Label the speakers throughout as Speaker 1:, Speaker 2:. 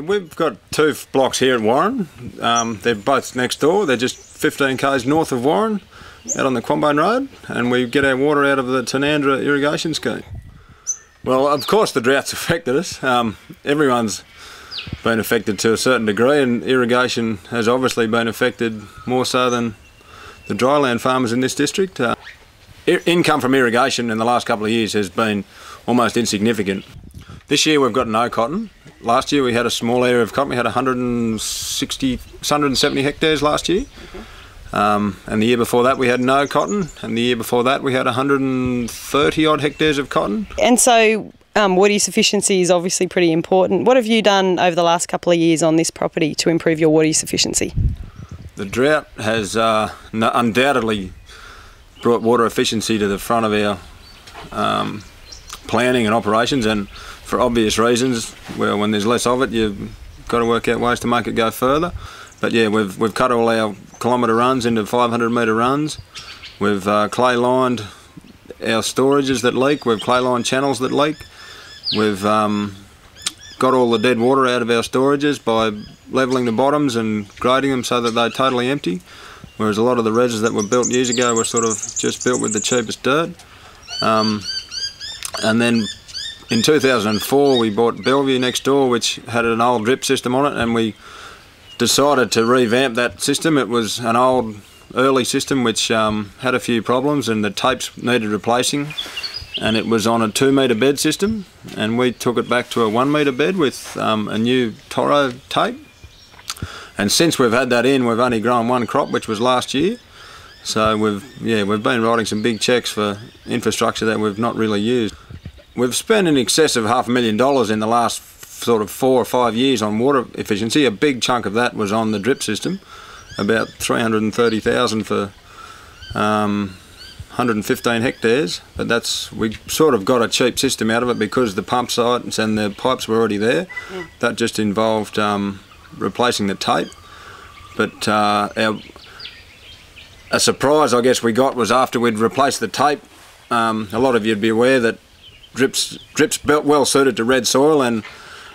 Speaker 1: We've got two blocks here at Warren. They're both next door. They're just 15 k's north of Warren, out on the Quambone Road, and we get our water out of the Tanandra irrigation scheme. Well, of course the drought's affected us. Everyone's been affected to a certain degree, and irrigation has obviously been affected more so than the dryland farmers in this district. Income from irrigation in the last couple of years has been almost insignificant. This year we've got no cotton. Last year we had a small area of cotton. We had 170 hectares last year. And the year before that we had no cotton, and the year before that we had 130 odd hectares of cotton.
Speaker 2: And so water sufficiency is obviously pretty important. What have you done over the last couple of years on this property to improve your water sufficiency?
Speaker 1: The drought has undoubtedly brought water efficiency to the front of our planning and operations, and for obvious reasons. Well, when there's less of it, you've got to work out ways to make it go further. But yeah, we've cut all our kilometre runs into 500 metre runs. We've clay lined our storages that leak. We've clay lined channels that leak. We've got all the dead water out of our storages by levelling the bottoms and grading them so that they're totally empty. Whereas a lot of the reses that were built years ago were sort of just built with the cheapest dirt. And then in 2004 we bought Bellevue next door, which had an old drip system on it, and we decided to revamp that system. It was an old early system which had a few problems, and the tapes needed replacing, and it was on a 2 metre bed system, and we took it back to a 1 metre bed with a new Toro tape. And since we've had that in, we've only grown one crop, which was last year. So we've been writing some big cheques for infrastructure that we've not really used. We've spent in excess of $500,000 in the last sort of 4 or 5 years on water efficiency. A big chunk of that was on the drip system, about $330,000 for 115 hectares. But we sort of got a cheap system out of it because the pump sites and the pipes were already there. That just involved replacing the tape. But a surprise I guess we got was after we'd replaced the tape. A lot of you'd be aware that drip's well suited to red soil, and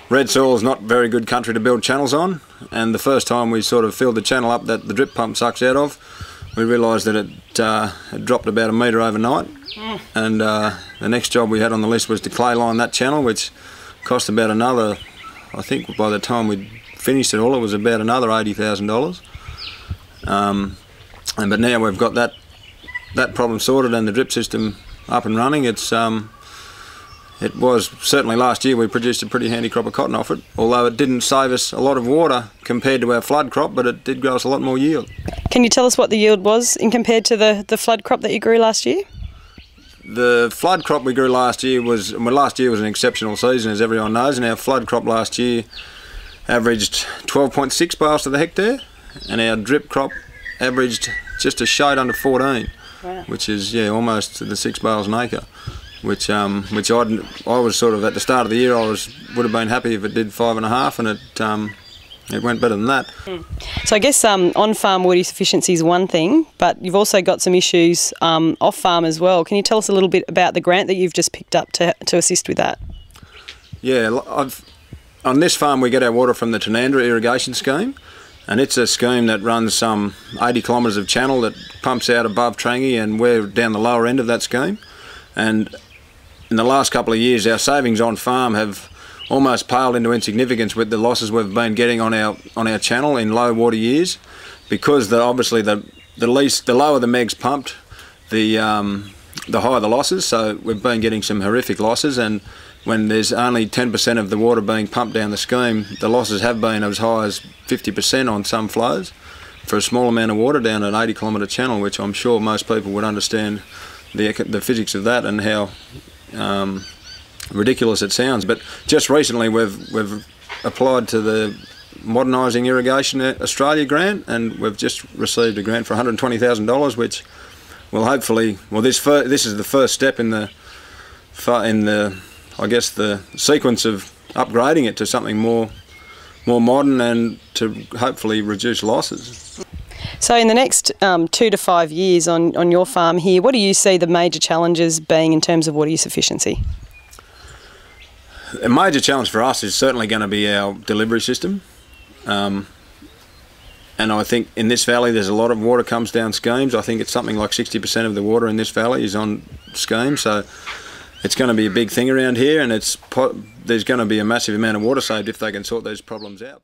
Speaker 1: red soil is not very good country to build channels on. And the first time we sort of filled the channel up that the drip pump sucks out of, we realised that it dropped about 1 metre overnight. And the next job we had on the list was to clay line that channel, which cost about another, I think by the time we'd finished it all, it was about another $80,000. But now we've got that problem sorted and the drip system up and running. It was certainly last year we produced a pretty handy crop of cotton off it, although it didn't save us a lot of water compared to our flood crop, but it did grow us a lot more yield. Can
Speaker 2: you tell us what the yield was in compared to the flood crop that you grew last year?
Speaker 1: The flood crop we grew last year was an exceptional season, as everyone knows, and our flood crop last year averaged 12.6 bales to the hectare, and our drip crop averaged just a shade under 14, wow. Which is almost the 6 bales an acre. Which I was sort of at the start of the year would have been happy if it did 5.5, and it went better than that.
Speaker 2: So I guess on-farm water sufficiency is one thing, but you've also got some issues off-farm as well. Can you tell us a little bit about the grant that you've just picked up to assist with that?
Speaker 1: Yeah, on this farm we get our water from the Tanandra irrigation scheme, and it's a scheme that runs some 80 kilometres of channel that pumps out above Trangie, and we're down the lower end of that scheme. And in the last couple of years our savings on farm have almost paled into insignificance with the losses we've been getting on our channel in low water years, because obviously the lower the meg's pumped, the higher the losses. So we've been getting some horrific losses, and when there's only 10% of the water being pumped down the scheme, the losses have been as high as 50% on some flows for a small amount of water down an 80 kilometre channel, which I'm sure most people would understand the physics of that and how ridiculous it sounds. But just recently we've applied to the Modernising Irrigation Australia grant, and we've just received a grant for $120,000, which will hopefully, this is the first step in the I guess the sequence of upgrading it to something more modern and to hopefully reduce losses.
Speaker 2: So in the next 2 to 5 years on your farm here, what do you see the major challenges being in terms of water use efficiency?
Speaker 1: A major challenge for us is certainly going to be our delivery system. And I think in this valley there's a lot of water comes down schemes. I think it's something like 60% of the water in this valley is on schemes, so it's going to be a big thing around here, and there's going to be a massive amount of water saved if they can sort those problems out.